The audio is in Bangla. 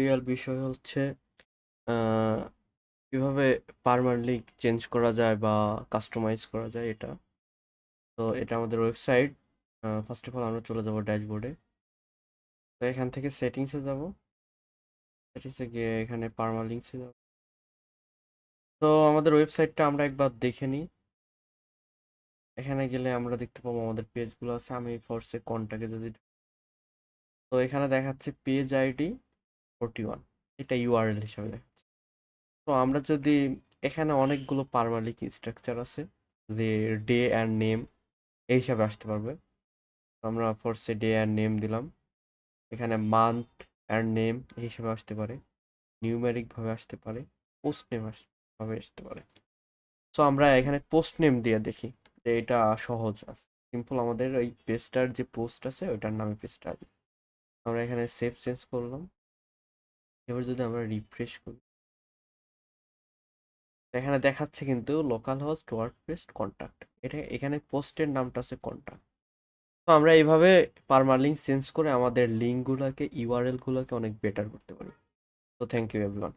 রিয়াল বিষয় হচ্ছে কিভাবে পারমানেন্টলি চেঞ্জ করা যায় বা কাস্টমাইজ করা যায় এটা। তো এটা আমাদের ওয়েবসাইট। ফার্স্ট অফ অল আমরা চলে যাব ড্যাশবোর্ডে। তো এখান থেকে সেটিংসে যাব। সেটিংসে গিয়ে এখানে পারমালিঙ্কসে যাব। তো আমাদের ওয়েবসাইটটা আমরা একবার দেখে নিই। এখানে গেলে আমরা দেখতে পাবো আমাদের পেজগুলো আছে। আমি ফোর্সে কন্টাক্টে যদি তো এখানে দেখাচ্ছে পেজ আইডি 41, এটা ইউআরএল হিসাবে দেখাচ্ছে। তো আমরা যদি এখানে অনেকগুলো পারমালিঙ্ক স্ট্রাকচার আছে যে ডে অ্যান্ড নেম এই হিসাবে আসতে পারবে। তো আমরা ফোর্সে ডে অ্যান্ড নেম দিলাম। এখানে মান্থ অ্যান্ড নেম এই হিসাবে আসতে পারে, নিউমেরিক ভাবে আসতে পারে, পোস্ট নেম ভাবে আসতে পারে। সো আমরা এখানে পোস্ট নেম দিয়ে দেখি যে এটা সহজ আছে। সিম্পল আমাদের ওই পেজটার যে পোস্ট আছে ওইটার নামে পেজটা আছে। আমরা এখানে সেভ চেঞ্জ করলাম। এবার যদি আমরা রিফ্রেশ করি, এখানে দেখাচ্ছে কিন্তু লোকাল হোস্ট ওয়ার্ডপ্রেস কন্টাক্ট, এটা এখানে পোস্টের নামটা আছে কন্টাক্ট। তো আমরা এইভাবে পারমালিঙ্ক চেঞ্জ করে আমাদের লিঙ্কগুলোকে ইউআরএল গুলোকে অনেক বেটার করতে পারি। তো থ্যাংক ইউ এভরিওয়ান।